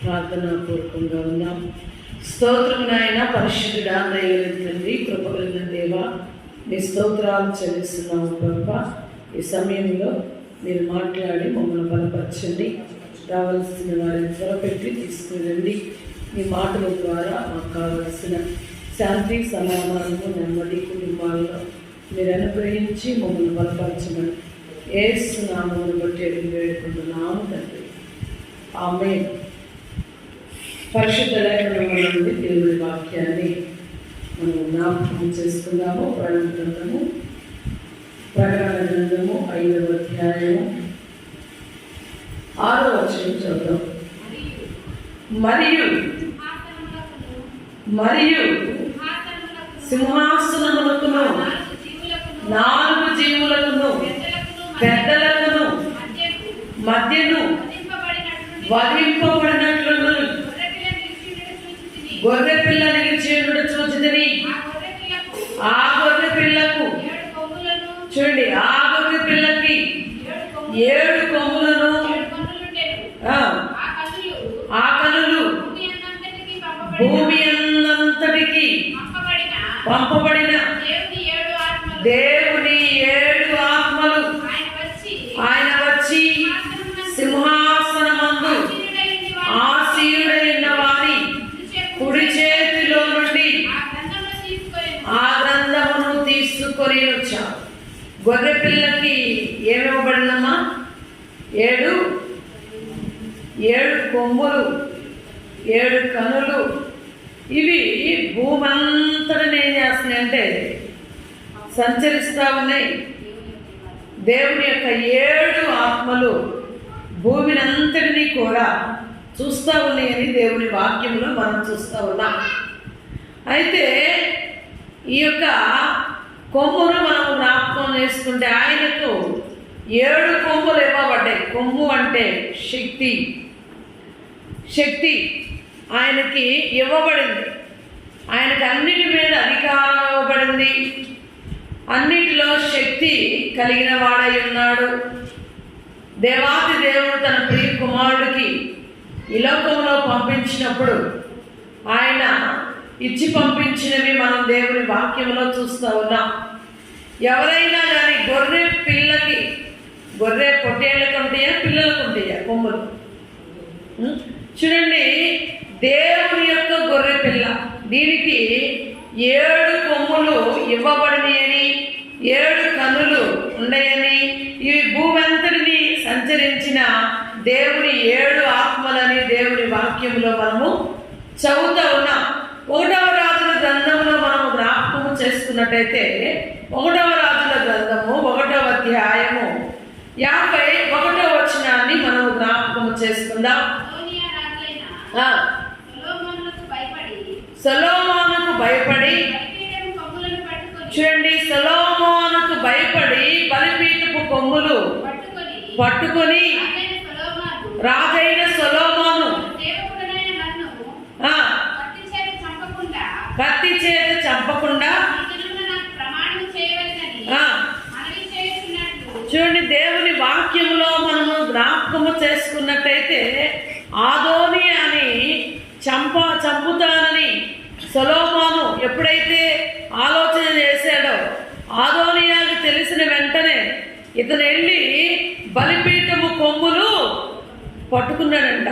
ప్రార్థనాపూర్వకంగా ఉన్నాం. స్తోత్రం నాయన, పరిశుద్ధుడా, దయగలిగిన కృపగలిగిన దేవ, నీ స్తోత్రాలు చెల్లిస్తున్నాము ప్రభా. ఈ సమయంలో మీరు మాట్లాడి మమ్మల్ని బలపరచండి. రావాల్సిన వారిని త్వరపెట్టి తీసుకురండి. మీ మాటల ద్వారా మాకు కావలసిన శాంతి, సమాధానము, నెమ్మది కుటుంబాల్లో మీరు అనుగ్రహించి మమ్మల్ని బలపరచమని యేసు నామమును బట్టి అడిగి వేడుకుంటున్నాము తండ్రి. ఆమేన్. పరిశుద్ధ లేఖనంలో నుండి దేవుని వాక్యాన్ని మనం జ్ఞాపకం చేసుకుందాము. ప్రకటన గ్రంథము 5వ అధ్యాయము 6వ వచనం చదువుదాం. మరియు సింహాసనములకును 4 జీవులకును పెద్దలకును మధ్యను వధింపబడినట్లును గొర్రె పిల్ల నిలిచేయుట చూచితిని. ఆ గొర్రె పిల్లకు చూడండి, ఆ గొర్రె పిల్లకి 7 కొమ్ములను, ఆ కనులు భూమి అంతటికి పంపబడిన దేవుని 7 ఆత్మలు ఆయన వచ్చి సింహాసనమందు ఆసీనుడైన వారి కుడి చేతిలో నుండి ఆ గ్రంథమును తీసుకొని వచ్చాడు. గొర్రె పిల్లకి ఏమివ్వబడినమ్మా? 7 కొమ్ములు, 7 కనులు. ఇవి భూమంతటిని ఏం చేస్తున్నాయంటే సంచరిస్తూ ఉన్నాయి. దేవుని యొక్క 7 ఆత్మలు భూమిని అంతటినీ కూడా చూస్తూ ఉన్నాయని దేవుని వాక్యంలో మనం చూస్తూ ఉన్నాం. అయితే ఈ యొక్క కొమ్మును మనం జ్ఞాపకం చేసుకుంటే ఆయనకు 7 కొమ్ములు ఇవ్వబడ్డాయి. కొమ్ము అంటే శక్తి ఆయనకి ఇవ్వబడింది. ఆయనకు అన్నిటి మీద అధికారం ఇవ్వబడింది. అన్నిటిలో శక్తి కలిగిన వాడై ఉన్నాడు. దేవాది దేవుడు తన ప్రియ కుమారుడికి ఈ లోకంలో పంపించినప్పుడు ఆయన ఇచ్చి పంపించినవి మనం దేవుని వాక్యంలో చూస్తూ ఉన్నాం. ఎవరైనా కానీ గొర్రె పొట్టేళ్ళకు ఉంటాయా, పిల్లలకు ఉంటాయా కొమ్ములు? చూడండి, దేవుని యొక్క గొర్రె పిల్ల, దీనికి 7 కొమ్ములు ఇవ్వబడినాయని, 7 కనులు ఉన్నాయని, ఇవి భూమి అంతటిని సంచరించిన దేవుని 7 ఆత్మలని దేవుని వాక్యంలో మనము చదువుతూ ఉన్నాం. 1వ రాజుల గ్రంథంలో మనము జ్ఞాపకము చేసుకున్నట్టయితే 1వ రాజుల గ్రంథము 1వ అధ్యాయము 51వ వచనాన్ని మనం జ్ఞాపకము చేసుకుందాం. సొలొమోనుకు భయపడి చూడండి, సొలొమోనుకు భయపడి బలిపీఠపు కొమ్ములు పట్టుకొని రాజైన సొలొమోను కత్తి చేత చంపకుండా చూడండి, దేవుని వాక్యములో మనము జ్ఞాపకము చేసుకున్నట్టయితే ఆదోని అని చంపుతానని సొలొమోను ఎప్పుడైతే ఆలోచన చేశాడో, ఆదోనియాకు తెలిసిన వెంటనే ఇతను వెళ్ళి బలిపీఠము కొమ్ములు పట్టుకున్నాడంట.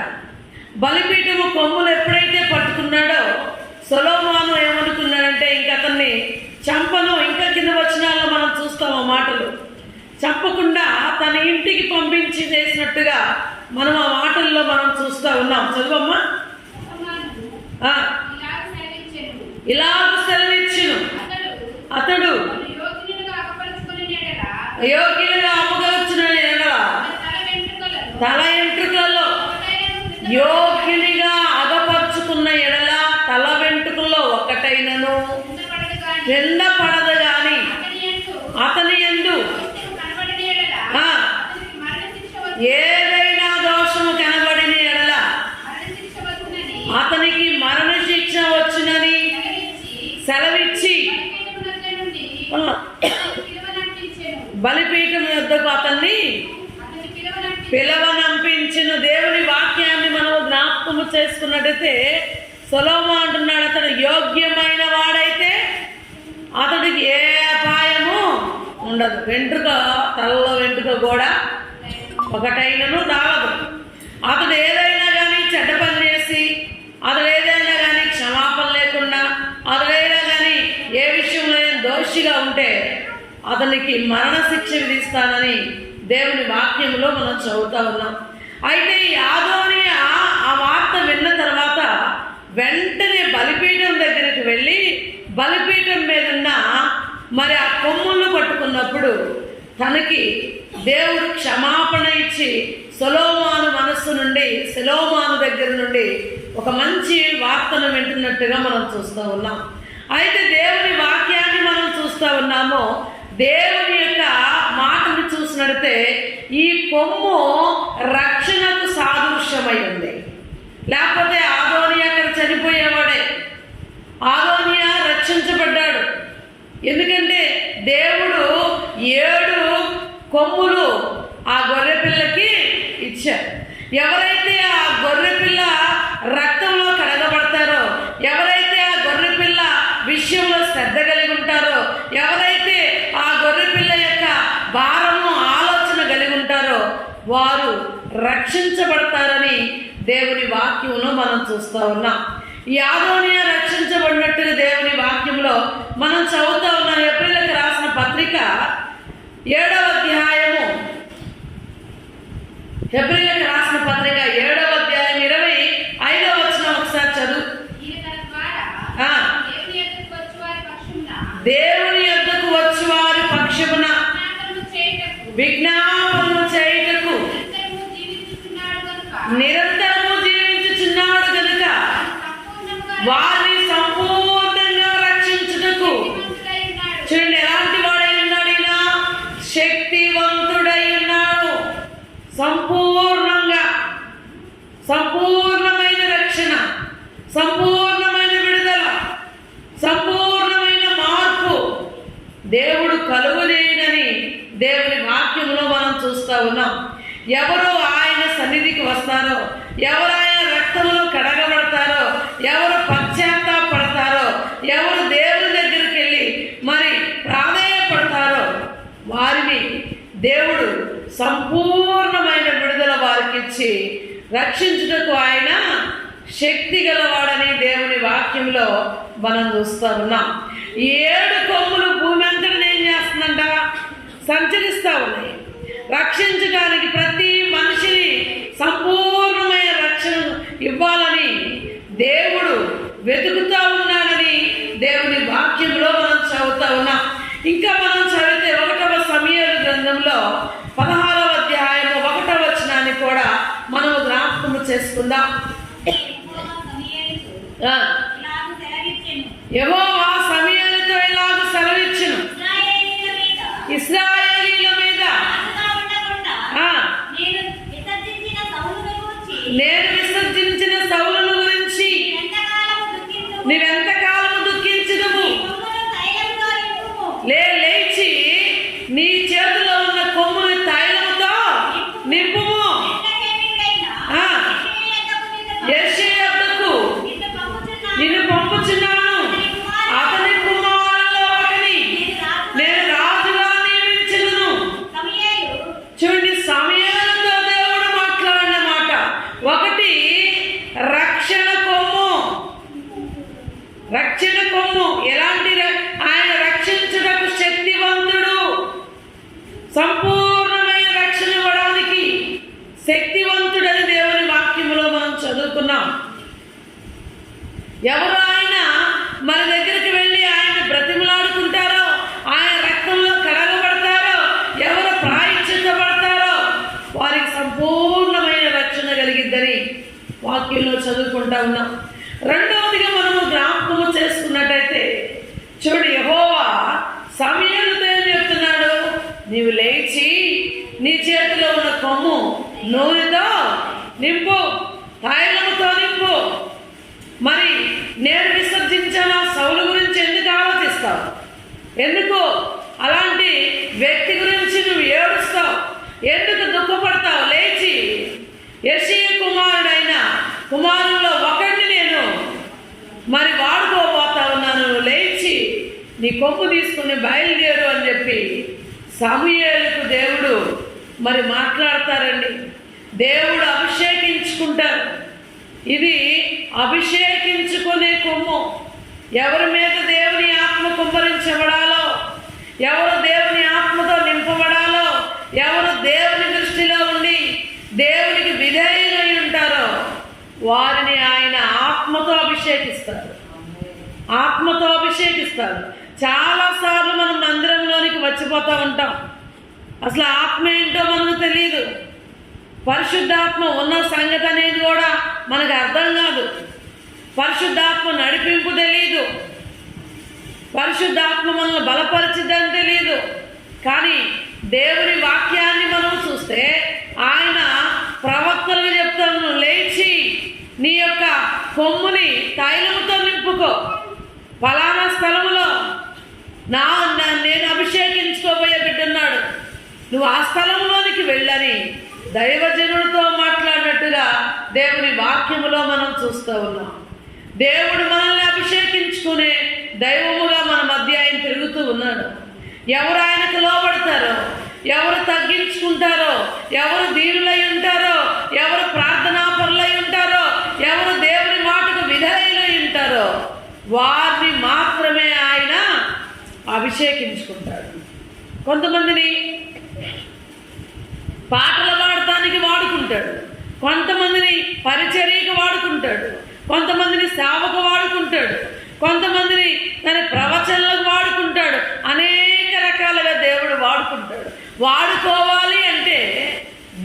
బలిపీఠము కొమ్ములు ఎప్పుడైతే పట్టుకున్నాడో సొలొమోను ఏమనుకున్నాడంటే ఇంక అతన్ని చంపను. ఇంకా కింద వచనాల్లో మనం చూస్తాం ఆ మాటలు. చంపకుండా తన ఇంటికి పంపించి చేసినట్టుగా మనం ఆ మాటల్లో మనం చూస్తూ ఉన్నాం. చదువమ్మా. ఇలాగ సెలవిచ్చును, అతడు అయోగ్యులుగా అమ్మగలుచున్న తల వెంట్రుకల్లో యోగ్యునిగా అగపరుచుకున్న ఎడల తల వెంట్రుకల్లో ఒక్కటైనను క్రింద పడదు గాని అతని యందు ఏదైనా దోషము కనబడిన ఎడల అతనికి మరణ శిక్ష వచ్చునని సెలవిచ్చి బలిపీఠం యొద్దకు అతన్ని పిలవనంపించిన దేవుని వాక్యాన్ని మనం జ్ఞాపకము చేసుకున్నట్టయితే సొలొమోను అంటున్నాడు, అతడు యోగ్యమైన వాడైతే అతడికి ఏ అపాయము ఉండదు. వెంట్రుక, తలలో వెంట్రుక కూడా ఒకటైనను రావదు. అతడు ఏదైనా కానీ చెడ్డ పని చేసి, అతడు ఏదైనా కానీ క్షమాపణ లేకుండా, అతడు ఏదైనా కానీ ఏ విషయంలో దోషిగా ఉంటే అతనికి మరణశిక్ష విధిస్తానని దేవుని వాక్యంలో మనం చదువుతా ఉన్నాం. అయితే ఈ అదోనియా ఆ వార్త విన్న తర్వాత వెంటనే బలిపీఠం దగ్గరికి వెళ్ళి బలిపీఠం మీదున్న మరి ఆ కొమ్ములు పట్టుకున్నప్పుడు తనకి దేవుడు క్షమాపణ ఇచ్చి సొలొమోను మనస్సు నుండి, సొలొమోను దగ్గర నుండి ఒక మంచి వార్తను వింటున్నట్టుగా మనం చూస్తూ ఉన్నాం. అయితే దేవుని వాక్యాన్ని మనం చూస్తూ ఉన్నాము. దేవుని యొక్క మాటను చూసినట్టే ఈ కొమ్ము రక్షణకు సాదృశ్యమై ఉంది. లేకపోతే అదోనియా అక్కడ చనిపోయేవాడే. అదోనియా రక్షించబడ్డాడు. ఎందుకంటే దేవుడు 7 కొమ్ములు ఆ గొర్రెపిల్లకి ఇచ్చారు. ఎవరైతే ఆ గొర్రెపిల్ల రక్తంలో కడగబడతారో, ఎవరైతే ఆ గొర్రెపిల్ల విషయంలో శ్రద్ధ కలిగి ఉంటారో, ఎవరైతే ఆ గొర్రెపిల్ల యొక్క భారము ఆలోచన కలిగి ఉంటారో వారు రక్షించబడతారని దేవుని వాక్యంలో మనం చూస్తూ ఉన్నాం. ఈ అదోనియా రక్షించబడినట్టుగా దేవుని వాక్యంలో మనం చదువుతూ ఉన్నాం. ఏప్రిల్కి రాసిన పత్రిక 7వ అధ్యాయము, ఏప్రిల్కి రాసిన పత్రిక 7వ అధ్యాయం 25వ వచనం ఒకసారి చదువు. దేవుని యొద్దకు వచ్చి వారి పక్షమున విజ్ఞాపనము చేయుటకు నిరంతరము జీవించుచున్నాడు గనుక వారిని సంపూర్ణంగా రక్షించుటకు. చూడండి ఎలాంటి వాడై ఉన్నాడు ఈయన, శక్తివంతుడై ఉన్నాడు. సంపూర్ణంగా, సంపూర్ణమైన రక్షణ, సంపూర్ణమైన విడుదల, సంపూర్ణమైన మార్పు దేవుడు కలుగులేనని దేవుని వాక్యంలో మనం చూస్తూ ఉన్నాం. ఎవరు ఆయన సన్నిధికి వస్తారో, ఎవరు ఆయన రక్తంలో కడగబడతారో, ఎవరు పశ్చాత్తాపడతారో, ఎవరు దేవుని దగ్గరికి వెళ్ళి మరి ప్రాధేయపడతారో వారిని దేవుడు సంపూర్ణమైన విడుదల వారికి ఇచ్చి రక్షించుటకు ఆయన శక్తి గలవాడని దేవుని వాక్యంలో మనం చూస్తూ ఉన్నాం. 7 కొమ్ములు భూమి అంతటా ఏం చేస్తుందంట, సంచరిస్తూ ఉన్నాయి. రక్షించడానికి ప్రతి మనిషిని సంపూర్ణమైన రక్షణ ఇవ్వాలని దేవుడు వెతుకుతూ ఉన్నాడని దేవుని వాక్యంలో మనం చదువుతూ ఉన్నాం. ఇంకా మనం చదివితే 1వ సమూయేలు గ్రంథంలో 16వ అధ్యాయము 1వ వచనాన్ని కూడా మనం జ్ఞాపకం చేసుకుందాం. యెహోవా సమూయేలుతో ఇలాగ సెలవిచ్చెను, ఇశ్రాయేలీయుల మీద నేను విసర్జించిన సౌలును గురించి నీవెంతకాలము దుఃఖించుదువు. లేచి నీ చేతిలో ఉన్న కొమ్ముని తైలముతో నింపుము. యెషయా యొద్దకు నిన్ను పంపుచున్నాను. అతని కుమారులలో ఒకని నేను రాజుగా నియమించుదును. చూడండి, సమూయేలుతో దేవుడు మాట్లాడిన మాట. ఒకటి రక్షణ కొమ్ము. రక్షణ కొమ్ము ఎలాంటి, ఆయన రక్షించుటకు శక్తివంతుడు. సంపూర్ణమైన రక్షణ ఇవ్వడానికి శక్తివంతుడని దేవుని వాక్యములో మనం చదువుకున్నాం. ఎవరు ఆయన మన దగ్గరికి వెళ్ళి ఆయన బ్రతిమలాడుకుంటారో, ఆయన రక్తంలో కడగబడతారో, ఎవరు ప్రాయశ్చిత్తపడతారో వారికి సంపూర్ణమైన రక్షణ కలిగిద్దని వాక్యంలో చదువుకుంటా ఉన్నాం. రెండవదిగా మనము జ్ఞాపకము చేసుకున్నట్టయితే చూడు, యెహోవా సమూయేలుతో ఏం చెప్తున్నాడు, నీవు లేచి నీ చేతిలో ఉన్న కొమ్ము నూనెతో నింపు, తైలముతో నింపు. మరి నేను విసర్జించిన సౌలు గురించి ఎందుకు ఆలోచిస్తావు? ఎందుకు అలాంటి వ్యక్తి గురించి నువ్వు ఏడుస్తావు? ఎందుకు దుఃఖపడతావు? లేచి యెషయా కుమారుడైన కుమారుల్లో ఒకరిని నేను మరి వాడుకోబోతా ఉన్నాను, లేచి నీ కొమ్ము తీసుకుని బయలుదేరు అని చెప్పి సమూయేలుకు దేవుడు మరి మాట్లాడతారండి. దేవుడు అభిషేకించుకుంటారు. ఇది అభిషేకించుకునే కొమ్ము. ఎవరి మీద దేవుని ఆత్మ కుమ్మరించబడాలో, ఎవరు దేవుని ఆత్మతో నింపబడాలో, ఎవరు దేవుని దృష్టిలో ఉండి దేవునికి విధేయులై ఉంటారో వారిని ఆయన ఆత్మతో అభిషేకిస్తారు. ఆత్మతో అభిషేకిస్తారు. చాలాసార్లు మనం మందిరంలోనికి వచ్చిపోతూ ఉంటాం. అసలు ఆత్మ ఏంటో మనకు తెలియదు. పరిశుద్ధాత్మ ఉన్న సంగతి అనేది కూడా మనకు అర్థం కాదు. పరిశుద్ధాత్మ నడిపింపు తెలియదు. పరిశుద్ధాత్మ మనల్ని బలపరిచిద్దని తెలియదు. కానీ దేవుని వాక్యాన్ని మనం చూస్తే ఆయన ప్రవక్తలకు చెప్తాను, లేచి నీ యొక్క కొమ్ముని తైలముతో నింపుకో, ఫలానా స్థలములో నేను అభిషేకించుకోబోయే బిడ్డున్నాడు, నువ్వు ఆ స్థలంలోనికి వెళ్ళని దైవజనుడితో మాట్లాడినట్టుగా దేవుని వాక్యములో మనం చూస్తూ ఉన్నాం. దేవుడు మనల్ని అభిషేకించుకునే దైవముగా మన మధ్య ఆయన తిరుగుతూ ఉన్నాడు. ఎవరు ఆయనకు లోబడతారో, ఎవరు తగ్గించుకుంటారో, ఎవరు దీనులై ఉంటారో, ఎవరు ప్రార్థనాపరులై ఉంటారో, ఎవరు దేవుని మాటకు విధేయులై ఉంటారో వారిని మాత్రమే ఆయన అభిషేకించుకుంటాడు. కొంతమందిని పాటలు పాడటానికి వాడుకుంటాడు, కొంతమందిని పరిచర్యకు వాడుకుంటాడు, కొంతమందిని సేవకు వాడుకుంటాడు, కొంతమందిని తన ప్రవచనలకు వాడుకుంటాడు. అనేక రకాలుగా దేవుడు వాడుకుంటాడు. వాడుకోవాలి అంటే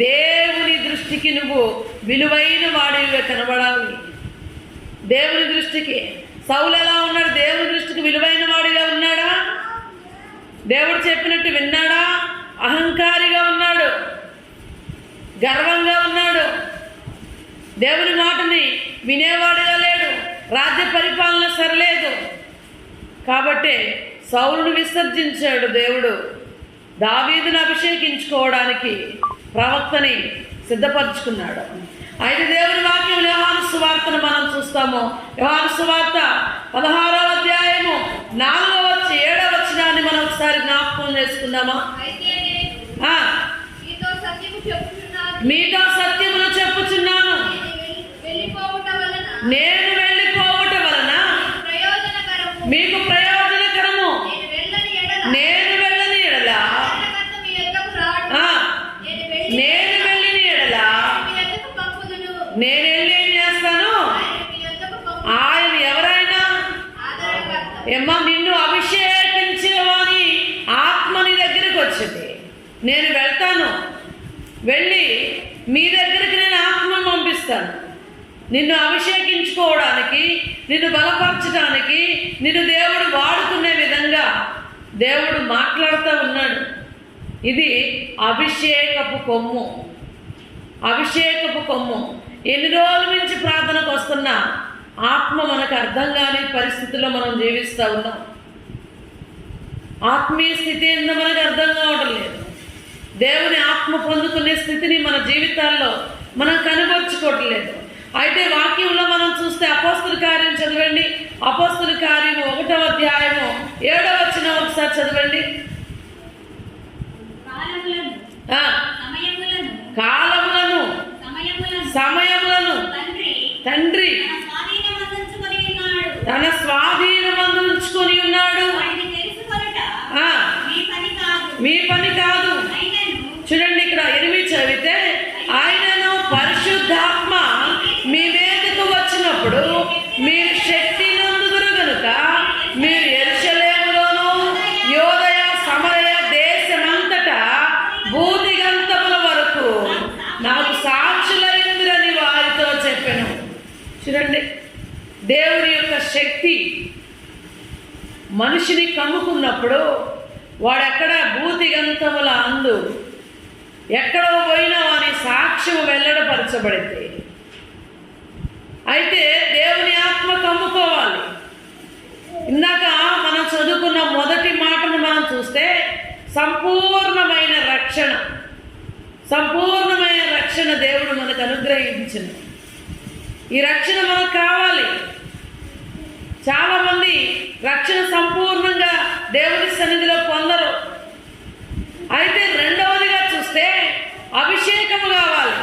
దేవుని దృష్టికి నువ్వు విలువైన వాడిగా కనబడాలి. దేవుని దృష్టికి సౌలు ఎలా ఉన్నాడు? దేవుని దృష్టికి విలువైన వాడిగా ఉన్నాడా? దేవుడు చెప్పినట్టు విన్నాడా? అహంకారిగా ఉన్నాడు, గర్వంగా ఉన్నాడు, దేవుని మాటని వినేవాడుగా లేడు, రాజ్య పరిపాలన సరలేదు. కాబట్టి సౌలును విసర్జించాడు దేవుడు. దావీదును అభిషేకించుకోవడానికి ప్రవక్తని సిద్ధపరచుకున్నాడు. అయితే దేవుని వాక్యం యోహాను సువార్తను మనం చూస్తాము. యోహాను సువార్త 16వ అధ్యాయము 4-7 వచనాన్ని మనం ఒకసారి జ్ఞాపకం చేసుకుందామా? మీతో సత్యమును చెప్పుచున్నాను, నేను వెళ్ళిపోవుట వలన మీకు ప్రయోజనకరము. నేను వెళ్ళని ఎడల నేను వెళ్ళిన ఎడల నేను వెళ్ళి ఏం చేస్తాను? ఆయన ఎవరైనా ఏమ్మా నిన్ను అభిషేకించేవాని ఆత్మ నీ దగ్గరికి వచ్చింది. నేను వెళ్తాను, వెళ్ళి మీ దగ్గరికి నేను ఆత్మను పంపిస్తాను. నిన్ను అభిషేకించుకోవడానికి, నిన్ను బలపరచడానికి, నిన్ను దేవుడు వాడుకునే విధంగా దేవుడు మాట్లాడుతూ ఉన్నాడు. ఇది అభిషేకపు కొమ్ము. అభిషేకపు కొమ్ము. ఎన్ని రోజుల నుంచి ప్రార్థనకు వస్తున్నా ఆత్మ మనకు అర్థం కాని పరిస్థితుల్లో మనం జీవిస్తూ ఉన్నాం. ఆత్మీయ స్థితి ఏందో మనకు అర్థం కావడం లేదు. దేవుని ఆత్మ పొందుకునే స్థితిని మన జీవితాల్లో మనం కనబరుచుకోవట్లేదు. అయితే వాక్యంలో మనం చూస్తే అపోస్తుల కార్యం చదవండి. అపోస్తుల కార్యము 1వ అధ్యాయము 7వ వచనం ఒకసారి చదవండి. కాలములను సమయములను తండ్రి తన స్వాధీనమందుంచుకొని ఉన్నాడు. మీ పని కాదు. చూడండి, ఇక్కడ 8 చదివితే, ఆయనను పరిశుద్ధాత్మ మీ మీదకు వచ్చినప్పుడు మీరు శక్తి నందుదురు గనుక మీరు యెరూషలేములోను యోదయ సమరయ దేశమంతటా భూదిగంతముల వరకు నాకు సాక్షులైందిరని వారితో చెప్పాను. చూడండి, దేవుని యొక్క శక్తి మనిషిని కమ్ముకున్నప్పుడు వాడెక్కడ భూదిగంతముల అందు ఎక్కడో పోయినా వాని సాక్ష్యం వెల్లడపరచబడింది. అయితే దేవుని ఆత్మ కమ్ముకోవాలి. ఇందాక మనం చదువుకున్న మొదటి మాటను మనం చూస్తే సంపూర్ణమైన రక్షణ, సంపూర్ణమైన రక్షణ దేవుడు మనకు అనుగ్రహించింది. ఈ రక్షణ మనకు కావాలి. చాలామంది రక్షణ సంపూర్ణంగా దేవుని సన్నిధిలో పొందరు. అయితే రెండవదిగా చూస్తే అభిషేకం కావాలి.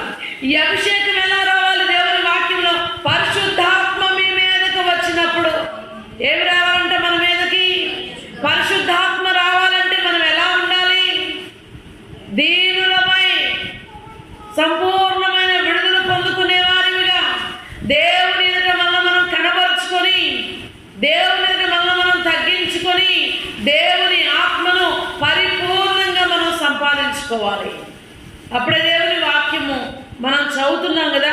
ఈ అభిషేకం ఎలా రావాలి? దేవుని వాక్యంలో పరిశుద్ధాత్మ మీ మీదకు వచ్చినప్పుడు ఏమి రావాలంటే మన మీదకి పరిశుద్ధాత్మ రావాలంటే మనం ఎలా ఉండాలి? దీనులమై సంపూర్ణమైన విడుదల పొందుకునే వారిగా దేవుని ఎదుట మనం కనబరుచుకొని, దేవుని ఎదుట మనం తగ్గించుకొని, దేవుని ఆత్మను పరిపూర్ణంగా మనం సంపాదించుకోవాలి. అప్పుడే దేవుని వాక్యము మనం చదువుతున్నాం కదా,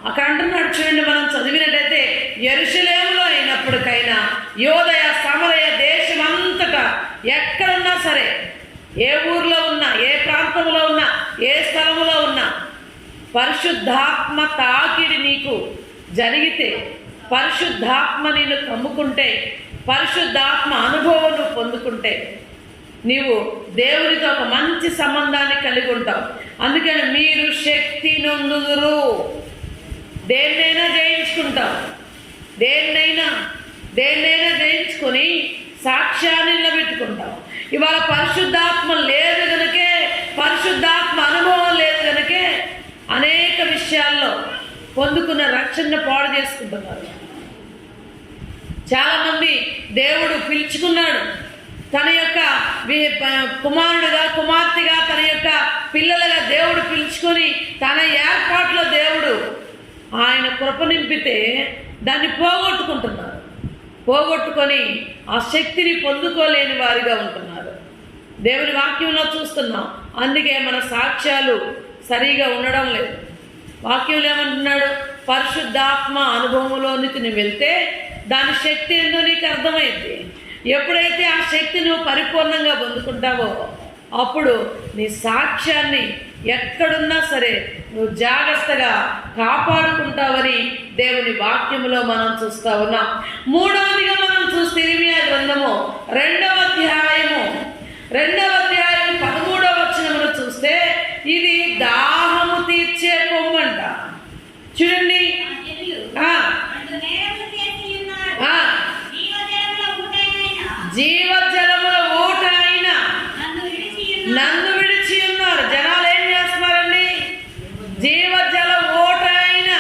అక్కడ అంటున్నాడు చూడండి, మనం చదివినట్టయితే యెరూషలేములో అయినప్పటికైనా యోదయ సమరయ దేశమంతటా ఎక్కడున్నా సరే, ఏ ఊర్లో ఉన్నా, ఏ ప్రాంతంలో ఉన్నా, ఏ స్థలంలో ఉన్నా, పరిశుద్ధాత్మ తాకిడి నీకు జరిగితే, పరిశుద్ధాత్మ నిన్ను కమ్ముకుంటే, పరిశుద్ధాత్మ అనుభవం నువ్వు పొందుకుంటే నీవు దేవునితో ఒక మంచి సంబంధాన్ని కలిగి ఉంటావు. అందుకని మీరు శక్తి నొందుదురు. దేన్నైనా జయించుకుంటాం, దేన్నైనా జయించుకొని సాక్ష్యాన్ని నిలబెట్టుకుంటాం. ఇవాళ పరిశుద్ధాత్మ లేదు కనుకే, పరిశుద్ధాత్మ అనుభవం లేదు కనుకే అనేక విషయాల్లో పొందుకున్న రక్షణను పాడు చేసుకుంటున్నారు. చాలామంది దేవుడు పిలుచుకున్నాడు, తన యొక్క కుమారుడుగా కుమార్తెగా తన యొక్క పిల్లలుగా దేవుడు పిలుచుకొని తన ఏర్పాట్లో దేవుడు ఆయన కృప నింపితే దాన్ని పోగొట్టుకొని ఆ శక్తిని పొందుకోలేని వారిగా ఉంటున్నారు. దేవుని వాక్యంలో చూస్తున్నాం. అందుకే మన సాక్ష్యాలు సరిగా ఉండడం లేదు. వాక్యంలో ఏమంటున్నాడు? పరిశుద్ధాత్మ అనుభవంలోనికి నువ్వు వెళ్తే దాని శక్తి ఏందో నీకు అర్థమైంది. ఎప్పుడైతే ఆ శక్తి నువ్వు పరిపూర్ణంగా పొందుకుంటావో అప్పుడు నీ సాక్ష్యాన్ని ఎక్కడున్నా సరే నువ్వు జాగ్రత్తగా కాపాడుకుంటావని దేవుని వాక్యములో మనం చూస్తా ఉన్నాం. మూడవదిగా మనం చూస్తే ఇర్మియా గ్రంథము 2వ అధ్యాయము 13వ వచనమును చూస్తే ఇది దాహము తీర్చే కొమ్మంట. చూడండి, జీవజలముల ఊట అయిన నన్ను విడిచి ఉన్నారు. జనాలు ఏం చేస్తున్నారండి? జీవజల ఊట అయిన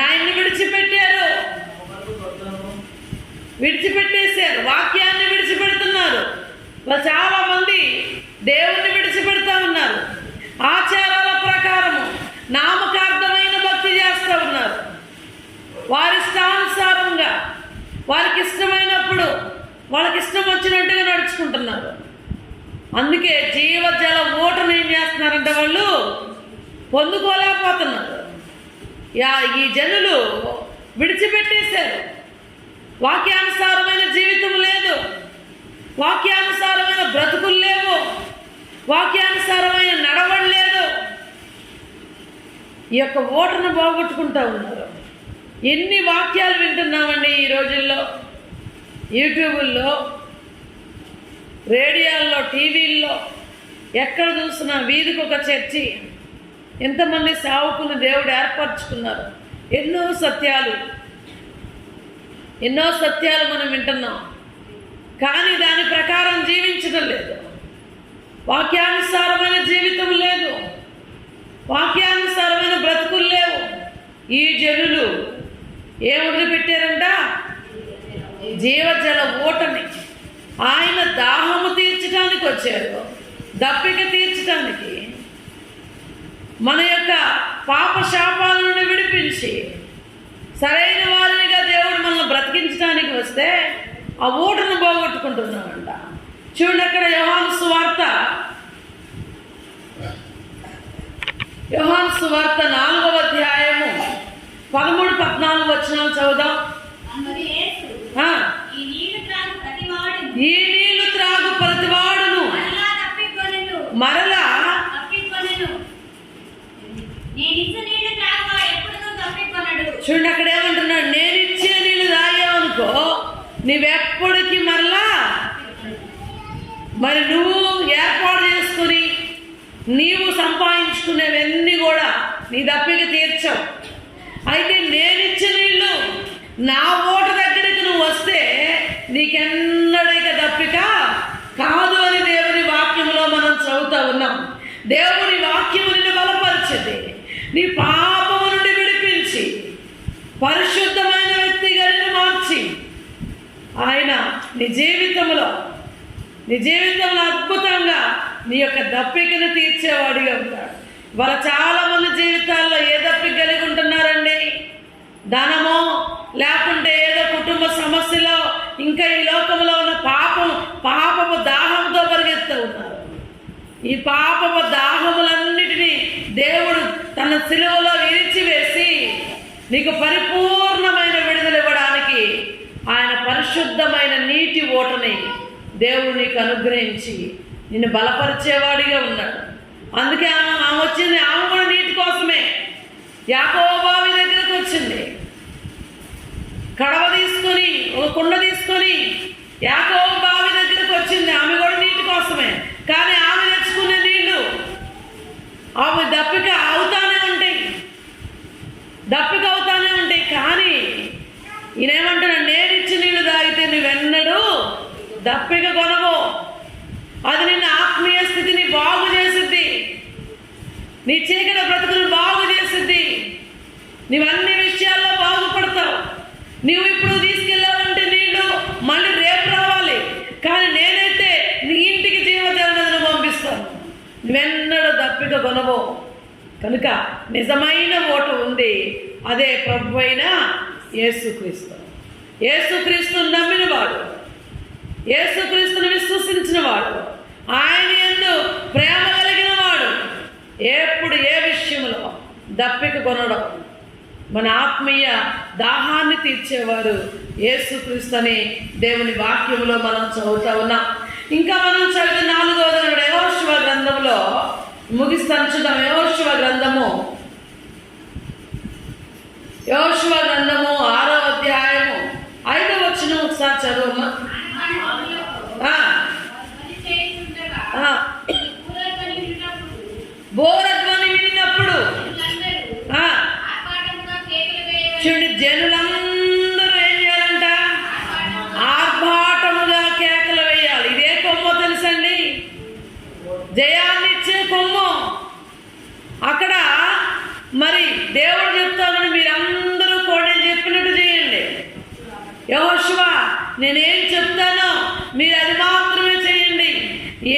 ఆయన్ని విడిచిపెట్టేశారు, వాక్యాన్ని విడిచిపెడుతున్నారు. చాలా మంది దేవుణ్ణి విడిచిపెడతా ఉన్నారు. ఆచారాల ప్రకారము నామకార్థమైన భక్తి చేస్తూ ఉన్నారు. వారి ఇష్టానుసారంగా వారికి ఇష్టమైనప్పుడు వాళ్ళకి ఇష్టం వచ్చినట్టుగా నడుచుకుంటున్నారు. అందుకే జీవజల ఊటను ఏం చేస్తున్నారంటే వాళ్ళు పొందుకోలేకపోతున్నారు. ఈ జనులు విడిచిపెట్టేశారు. వాక్యానుసారమైన జీవితం లేదు, వాక్యానుసారమైన బ్రతుకులు లేవు, వాక్యానుసారమైన నడవడి లేదు. ఈ యొక్క ఓటను పోగొట్టుకుంటూ ఉన్నారు. ఎన్ని వాక్యాలు వింటున్నామండి ఈ రోజుల్లో, యూట్యూబుల్లో, రేడియోల్లో, టీవీల్లో, ఎక్కడ చూసినా వీధికి ఒక చర్చి. ఎంతమంది సేవకులు దేవుడు ఏర్పరచుకున్నారు. ఎన్నో సత్యాలు మనం వింటున్నాం, కానీ దాని ప్రకారం జీవించడం లేదు. వాక్యానుసారమైన జీవితం లేదు, వాక్యానుసారమైన బ్రతుకులు లేవు. ఈ జనులు ఏం వదిలిపెట్టారంట? జీవజల ఊటని. ఆయన దాహము తీర్చడానికి వచ్చారు, దప్పిక తీర్చడానికి, మన యొక్క పాప శాపాల నుండి విడిపించి సరైన వారిగా దేవుడు మనల్ని బ్రతికించడానికి వస్తే ఆ ఊటను పోగొట్టుకుంటున్నామంట. చూడండి, అక్కడ యోహాను సువార్త 4వ అధ్యాయము 13-14 వచనాలు చదువుదాం. ఈ నీళ్లు త్రాగు ప్రతివాడును మరలా చూడండి, అక్కడ ఏమంటున్నాడు? నేను ఇచ్చే నీళ్ళు తాగావనుకో నీవెప్పటికి మరలా, మరి నువ్వు ఏర్పాటు చేసుకుని నీవు సంపాదించుకునేవన్నీ కూడా నీ దప్పిక తీర్చవు. అయితే నేనిచ్చిన నీళ్ళు నా ఓటు దగ్గరికి నువ్వు వస్తే నీకెన్నడైక దప్పిక కాదు అని దేవుని వాక్యంలో మనం చదువుతా ఉన్నాం. దేవుని వాక్యము నిన్ను బలపరిచింది, నీ పాపము నుండి విడిపించి పరిశుద్ధమైన వ్యక్తిగా నిన్ను మార్చి ఆయన నీ జీవితంలో అద్భుతంగా నీ యొక్క దప్పికను తీర్చేవాడిగా ఉంటాడు. వాళ్ళ చాలా మంది జీవితాల్లో ఏ దప్పిక కలిగి ఉంటున్నారండి? ధనమో లేకుంటే ఏదో కుటుంబ సమస్యలో ఇంకా ఈ లోకంలో ఉన్న పాపపు దాహంతో పరిగెత్తూ ఉన్నారు. ఈ పాపపు దాహములన్నిటినీ దేవుడు తన శిలువలో విరిచివేసి నీకు పరిపూర్ణమైన విడుదల ఇవ్వడానికి ఆయన పరిశుద్ధమైన నీటి ఓటని దేవుడు నీకు అనుగ్రహించి నిన్ను బలపరిచేవాడిగా ఉన్నాడు. అందుకే ఆమె వచ్చింది, ఆమె కూడా నీటి కోసమే యాకోబు బావి దగ్గరకు వచ్చింది. కడవ తీసుకొని ఒక కుండ తీసుకొని యాకోబు బావి దగ్గరకు వచ్చింది. ఆమె కూడా నీటి కోసమే. కానీ ఆమె తెచ్చుకునే నీళ్లు ఆమె దప్పిక అవుతానే ఉంటాయి. కానీ ఈయనేమంటున్నాడు, నేను ఇచ్చి నీళ్లు తాగితే నువ్వెన్నడూ దప్పిక కొనవు. అది నిన్ను ఆత్మీయ స్థితిని బాగు చేసిద్ది, నీ చీకటి బ్రతుకును బాగు చేసిద్ది, నువ్వన్ని విషయాల్లో బాగుపడతావు. నువ్వు ఇప్పుడు తీసుకెళ్ళావంటే నీళ్లు మళ్ళీ రేపు రావాలి, కానీ నేనైతే నీ ఇంటికి జీవజలనదులను పంపిస్తాను. నువ్వెన్నడూ దప్పిక కొనవు. కనుక నిజమైన ఓటు ఉంది, అదే ప్రభు అయిన యేసుక్రీస్తు. యేసుక్రీస్తును నమ్మినవాడు, యేసుక్రీస్తును విశ్వసించిన వాడు, ఆయన యందు ప్రేమ కలిగిన వాడు ఎప్పుడు ఏ విషయంలో దప్పిక కొనడం, మన ఆత్మీయ దాహాన్ని తీర్చేవారు యేసుక్రీస్తు అని దేవుని వాక్యంలో మనం చదువుతా ఉన్నాం. ఇంకా మనం చదివిన 4వ యెహోషువ గ్రంథంలో ముగిస్తాను చూద్దాం. యెహోషువ గ్రంథము 6వ అధ్యాయము 5వ వచనం ఒకసారి చదువుమా. బోరధ్వని వినినప్పుడు చూడండి, జనులందరూ ఏం చేయాలంట? ఆర్భాటముగా కేకలు వేయాలి. ఇదే కొమ్మ తెలుసండి, జయాన్నిచ్చే కొమ్మ. అక్కడ మరి దేవుడు చెప్తాను, మీరందరూ కూడా నేను చెప్పినట్టు చేయండి. యెహోషువ నేనేం చెప్తానో మీరు అది మాత్రమే చేయండి.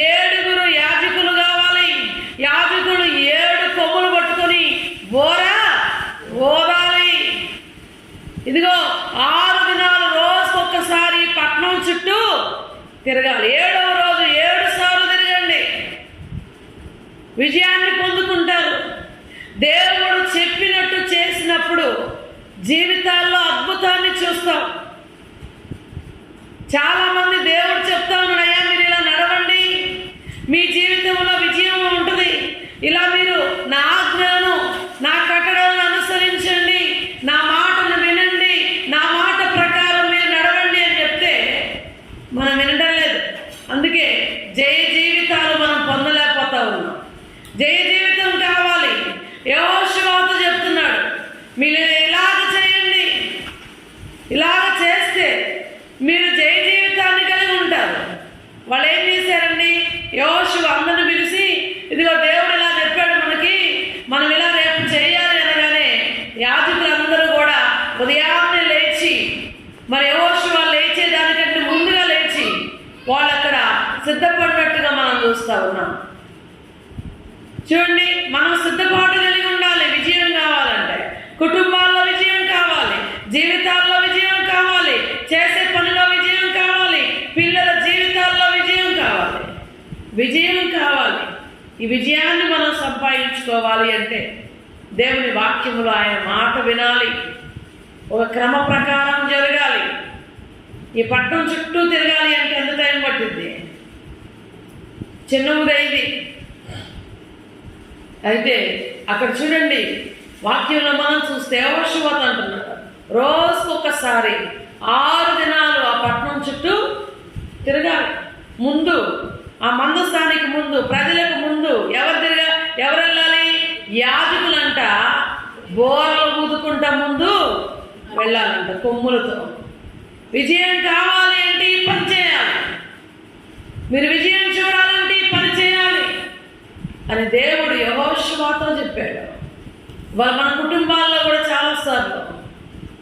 7 యాజకులు కావాలి. యాజకులు 7 కొమ్ములు పట్టుకొని ఓదాలి. ఇదిగో 6 దినాలు రోజుకొకసారి పట్టణం చుట్టూ తిరగాలి. 7వ రోజు 7 సార్లు తిరగండి. విజయాన్ని పొందుకుంటారు. దేవుడు చెప్పినట్టు చేసినప్పుడు జీవితాల్లో అద్భుతాన్ని చూస్తాం. చాలా మంది దేవుడు చెప్తా ఉన్నాడు, అయ్యా మీరు ఇలా నడవండి, మీ జీవితంలో విజయం ఉంటుంది, ఇలా మీరు నా ఆజ్ఞలను నా కట్టడలను అనుసరించండి, నా మాటను వినండి, నా మాట ప్రకారం మీరు నడవండి అని చెప్తే మనం వినడం లేదు. అందుకే జయ జీవితాలు మనం పొందలేకపోతా ఉన్నాం. జయ జీవితం కావాలి. యెహోషువతో చెప్తున్నాడు, మీరు ఇలాగ చేయండి, ఇలాగ చేస్తే మీరు జయ జీవితాన్ని కలిగి ఉంటారు. వాళ్ళు ఏం చేశారండి? యెహోషువ అందరిని పిలిచి, ఇదిగో దేవుడు ఇలా చెప్పాడు మనకి, మనం ఇలా రేపు చేయాలి అనగానే యాజకులందరూ కూడా ఉదయాన్నే లేచి, మరి యెహోషువ లేచేదానికంటే ముందుగా లేచి వాళ్ళు అక్కడ సిద్ధపడినట్టుగా మనం చూస్తూ ఉన్నాం. చూడండి, మనం సిద్ధపాటు కలిగి ఉండాలి. విజయం కావాలంటే కుటుంబాల్లో విజయం కావాలి, జీవితాల్లో విజయం కావాలి, చేసే పనిలో విజయం కావాలి, పిల్లల జీవితాల్లో విజయం కావాలి. ఈ విజయాన్ని మనం సంపాదించుకోవాలి అంటే దేవుని వాక్యములో ఆయన మాట వినాలి, ఒక క్రమ ప్రకారం జరగాలి. ఈ పట్టణం చుట్టూ తిరగాలి అంటే ఎంత టైం పట్టింది? చిన్న ఊరైంది. అయితే అక్కడ చూడండి, వాక్యంలో మనం చూస్తే యెహోషువ అంటున్నాడు, రోజుకొకసారి 6 దినాలు ఆ పట్టణం చుట్టూ తిరగాలి. ముందు ఆ మందస్థానికి ముందు, ప్రజలకు ముందు ఎవరు వెళ్ళాలి? యాజకులంట బోరలు ఊదుకుంటూ నడుచుకుంటా ముందు వెళ్ళాలంట కొమ్ములతో. విజయం కావాలి అంటే ఈ పని చేయాలి, మీరు విజయం చూడాలంటే ఈ పని చేయాలి అని దేవుడు యెహోషువతో చెప్పాడు. మన కుటుంబాల్లో కూడా చాలాసార్లు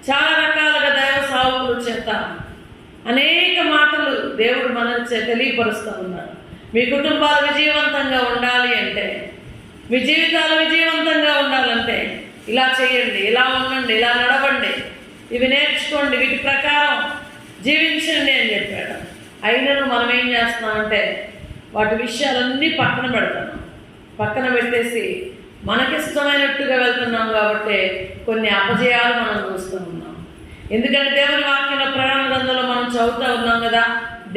చాలా రకాలుగా దైవ సావుకుల చేత అనేక మాటలు దేవుడు మనల్ని తెలియపరుస్తూ ఉన్నాడు. మీ కుటుంబాలు విజయవంతంగా ఉండాలి అంటే, మీ జీవితాలు విజయవంతంగా ఉండాలంటే ఇలా చేయండి, ఇలా ఉండండి, ఇలా నడవండి, ఇవి నేర్చుకోండి, వీటి ప్రకారం జీవించండి అని చెప్పాడు. అయినను మనం ఏం చేస్తున్నామంటే వాటి విషయాలన్నీ పక్కన పెడతాం. పక్కన పెట్టేసి మనకిష్టమైనట్టుగా వెళ్తున్నాం కాబట్టి కొన్ని అపజయాలు మనం చూస్తూ ఉన్నాం. ఎందుకంటే దేవుని వాక్యంలో ప్రకటన గ్రంథంలో మనం చదువుతూ ఉన్నాం కదా,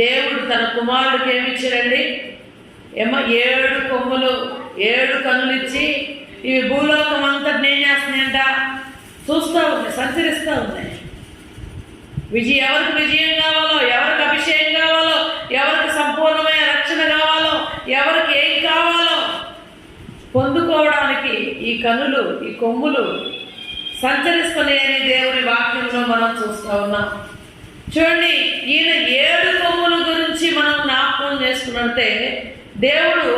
దేవుడు తన కుమారుడికి ఏమి ఇచ్చాడండి? 7 కొమ్ములు 7 కన్నులు ఇచ్చి ఇవి భూలోకం అంతటిని ఏం చేస్తున్నాయంట? చూస్తూ ఉన్నాయి, సంచరిస్తూ ఉన్నాయి. ఎవరికి విజయం కావాలో, ఎవరికి అభిషేకం కావాలో, ఎవరికి సంపూర్ణమైన రక్షణ కావాలో, ఎవరికి ఏం కావాలో పొందుకోవడానికి ఈ కనులు, ఈ కొమ్ములు సంచరిస్తున్నాయని దేవుని వాక్యంలో మనం చూస్తూ ఉన్నాం. చూడండి, ఈయన 7 కొమ్ముల గురించి మనం జ్ఞాపకం చేసుకున్నట్టే దేవుడు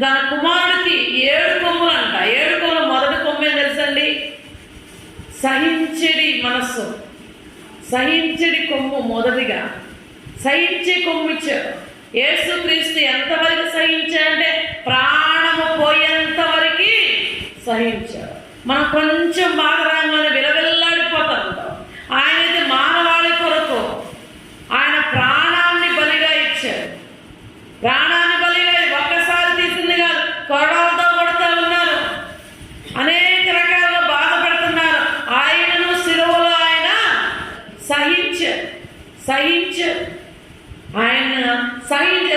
తన కుమారుడికి 7 కొమ్ములు అంట. 7 కొమ్ములు మొదటి కొమ్మే తెలుసండి, సహించడి మనస్సు, సహించడి కొమ్ము. మొదటిగా సహించే కొమ్ము ఇచ్చాడు. యేసుక్రీస్తు ఎంతవరకు సహించాడంటే ప్రాణము పోయేంత వరకు సహించాడు. మనం కొంచెం బాధరాగానే విలవిల్లాడిపోతూ ఉంటాం. ఆయనైతే మానవాళి కొరకు ఆయన ప్రాణాన్ని బలిగా ఇచ్చాడు. ప్రాణాన్ని బలిగా ఒక్కసారి తీసింది కాదు, కొరడాలతో కొడుతూ ఉన్నారు, అనేక రకాలుగా బాధపడుతున్నారు. ఆయనను శిలువలో ఆయన సహించాడు. ఆయన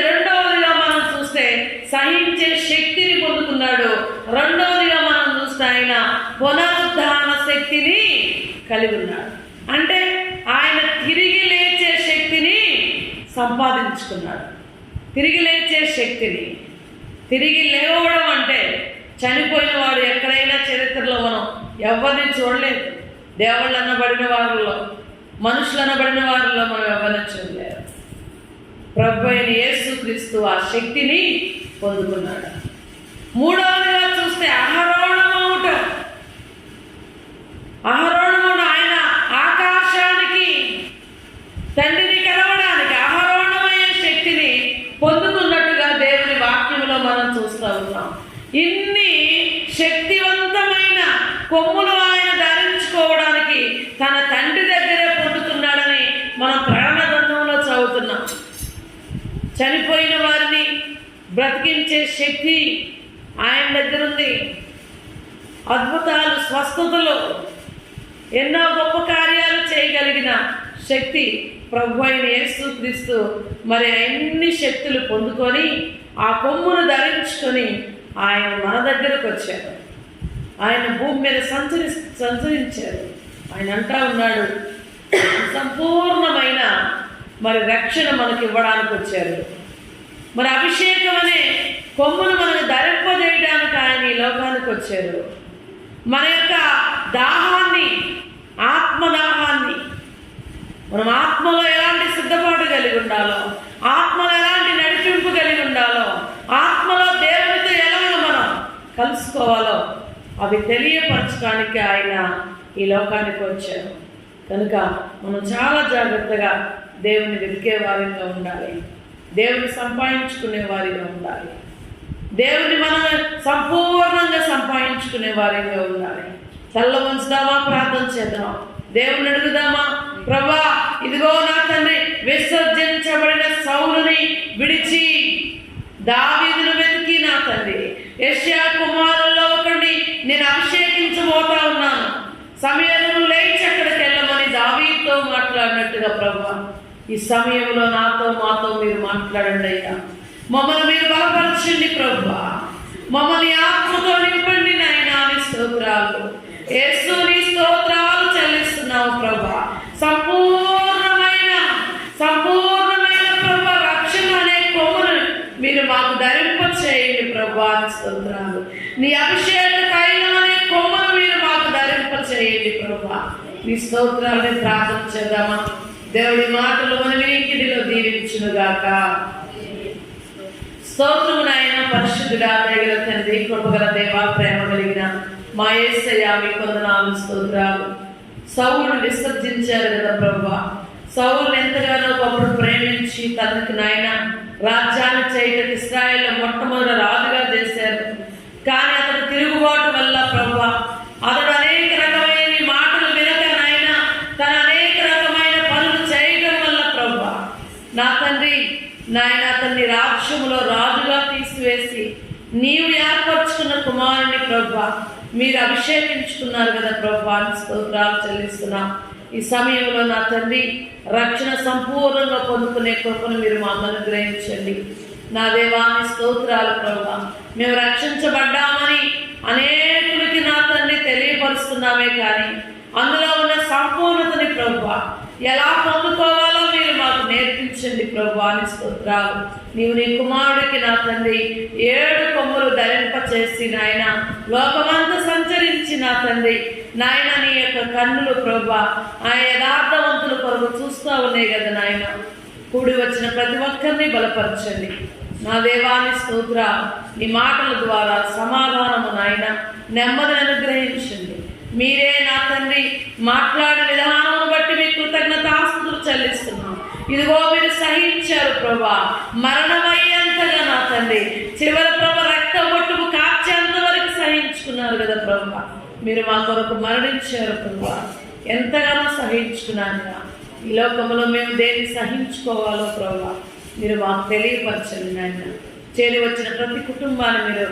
రెండవదిగా మనం చూస్తే సహించే శక్తిని పొందుకున్నాడు. రెండవదిగా మనం చూస్తే ఆయన పునరుద్ధాన శక్తిని కలిగి ఉన్నాడు. అంటే ఆయన తిరిగి లేచే శక్తిని సంపాదించుకున్నాడు. తిరిగి లేచే శక్తిని, తిరిగి లేవడం అంటే చనిపోయిన వాడు ఎక్కడైనా చరిత్రలో మనం ఎవరిని చూడలేదు. దేవుళ్ళు అనబడిన వారిలో, మనుషులు అనబడిన వారిలో మనం ఎవరిని చూడలేదు. ప్రభు అయిన యేసుక్రీస్తు ఆ శక్తిని పొందుకున్నాడు. మూడవదిగా చూస్తే అహరోణమౌట. ఆయన ఆకాశానికి తండ్రిని కలవడానికి అహరోణమయ్యే శక్తిని పొందుకున్నట్టుగా దేవుని వాక్యంలో మనం చూస్తూ ఉన్నాం. ఇన్ని శక్తివంతమైన కొమ్ములు ఆయన ధరించుకోవడానికి తన తండ్రి దగ్గరే పొందుతున్నాడని మనం ప్రకటన గ్రంథంలో చదువుతున్నాం. చనిపోయిన వారిని బ్రతికించే శక్తి ఆయన దగ్గర ఉంది. అద్భుతాలు, స్వస్థతలు, ఎన్నో గొప్ప కార్యాలు చేయగలిగిన శక్తి ప్రభు అయిన యేసుక్రీస్తు మరి అన్ని శక్తులు పొందుకొని ఆ కొమ్మును ధరించుకొని ఆయన మన దగ్గరకు వచ్చాడు. ఆయన భూమి మీద సంచరించాడు. ఆయన అంటా ఉన్నాడు, సంపూర్ణమైన మరి రక్షణ మనకి ఇవ్వడానికి వచ్చారు. మరి అభిషేకం అనే కొమ్మును మనకు ధరింపజేయడానికి ఆయన ఈ లోకానికి వచ్చారు. మన యొక్క దాహాన్ని, ఆత్మదాహాన్ని, మనం ఆత్మలో ఎలాంటి సిద్ధపాటు కలిగి ఉండాలో, ఆత్మలో ఎలాంటి నడిపింపు కలిగి ఉండాలో, ఆత్మలో దేవునితో ఎలా మనం కలుసుకోవాలో అవి తెలియపరచడానికి ఆయన ఈ లోకానికి వచ్చారు. కనుక మనం చాలా జాగ్రత్తగా దేవుని వెతికే వారిగా ఉండాలి, దేవుని సంపాదించుకునే వారిగా ఉండాలి, దేవుని మనం సంపూర్ణంగా సంపాదించుకునే వారిగా ఉండాలి. తల్ల వంచుదామా, ప్రార్థన చేద్దాం, దేవుని అడుగుదామా. ప్రభా, ఇదిగో నా తండ్రి, విసర్జించబడిన సౌలుని విడిచి దావీదును వెతికి నా తండ్రి యెషయా కుమారుల్లో ఒకడిని నేను అభిషేకించబోతా ఉన్నాను. సమయంలో లేచి అక్కడికి వెళ్ళమని దావీదుతో మాట్లాడినట్టుగా ప్రభా, ఈ సమయంలో నాతో మాతో మీరు మాట్లాడండి అయ్యా. మమ్మల్ని మీరు బలపరచండి ప్రభా, మమ్మల్ని ఆత్మతో నింపండి నాయనా. నీ స్తోత్రాలు యేసు, నీ స్తోత్రాలు చెల్లిస్తున్నావు ప్రభా. సంపూర్ణమైన ప్రభా రక్షణ అనే కొమ్మును మీరు మాకు ధరింప చేయండి ప్రభా. స్తోత్రాలు. నీ అభిషేక తైలం అనే కొమ్మను మీరు మాకు ధరింప చేయండి ప్రభా. మీ స్తోత్రాలని ప్రార్థన చేద్దామా? దేవుడి మాటలు మన వినికిడిలో దీవించునుగాక. స్తోత్రము నాయన. పరిశుద్ధుడా, దయగల తండ్రి, కృపగల దేవ, ప్రేమ కలిగిన మా యేసయ్య, మీ వందనాలు, స్తోత్రాలు. సౌలును విసర్జించారు కదా ప్రభువా. సౌలును ఎంతగానో ఒకప్పుడు ప్రేమించి తనకు నాయన రాజ్యాన్ని చేయటం ఇశ్రాయేలులో మొట్టమొదటి రాజుగా చేశారు. కానీ అతను తిరుగుబాటు వల్ల ప్రభువా, అతడు అనేక రకమైన మాటలు వినక నాయన తన అనేక రకమైన పనులు చేయడం వల్ల ప్రభువా, నా తండ్రి నాయన అతన్ని రాజ్యములో రాజుగా తీసివేసి నీవు ఏర్పరచుకున్న కుమారుని ప్రభువా మీరు అభిషేకించుకున్నారు కదా ప్రభువా, స్తోత్రాలు చెల్లిస్తున్నాం. ఈ సమయంలో నా తండ్రి రక్షణ సంపూర్ణంగా పొందుకునే కృపను మీరు మాకు అనుగ్రహించండి. నా దేవాన్ని స్తోత్రాలు ప్రభువా. మేము రక్షించబడ్డామని అనేకులకి నా తండ్రి తెలియపరుస్తున్నామే, కానీ అందులో ఉన్న సంపూర్ణతని ప్రభువా ఎలా పొందుకోవాలో మీరు మాకు నేర్పించండి ప్రభువా, స్తోత్రాలు. నీవు నీ కుమారుడికి నా తండ్రి 7 కొమ్ములు ధరింపచేసి నాయన లోకమంతా సంచరించి నా తండ్రి నాయన నీ యొక్క కన్నులు ప్రభువా ఆ యథార్థవంతుల కొరకు చూస్తూ ఉన్నాయి కదా నాయన. కూడి వచ్చిన ప్రతి ఒక్కరిని బలపరచండి నా దేవాన్ని స్తోత్ర. నీ మాటల ద్వారా సమాధానము నాయన నెమ్మదిని అనుగ్రహించండి. మీరే నా తండ్రి మాట్లాడే విధానం బట్టి మీ కృతజ్ఞతాస్తుతులు చెల్లిస్తున్నాం. ఇదిగో మీరు సహించారు ప్రభా, మరణమయ్యేంతగా నా తండ్రి చివరి ప్రభా రక్త బొట్టుకు కాచేంత వరకు సహించుకున్నారు కదా ప్రభా. మీరు మా కొరకు మరణించారు ప్రభా, ఎంతగానో సహించుకున్నాను. ఈ లోకంలో మేము దేన్ని సహించుకోవాలో ప్రభా మీరు మాకు తెలియపరచండి నాయన. చేరి వచ్చిన ప్రతి కుటుంబాన్ని మీరు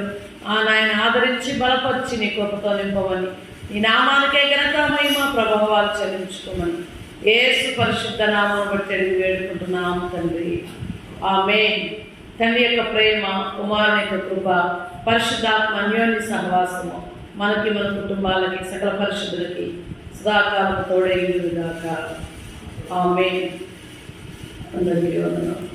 నాయన ఆదరించి బలపరిచి నీ కృపతో నింపమని, ఈ నామానికే ఘనత మహిమ ప్రభావాలు చెల్లించుకోమని యేసు పరిశుద్ధ నామం బట్టి అడిగి వేడుకుంటున్నాము తండ్రి, ఆమేన్. తండ్రి యొక్క ప్రేమ, కుమారుని యొక్క కృప, పరిశుద్ధాత్మ అన్యోన్య సహవాసము మనకి, మన కుటుంబాలకి, సకల పరిశుద్ధులకి సదాకాలం తోడైందుగాక. ఆమేన్. అందరికీ వందనాలు.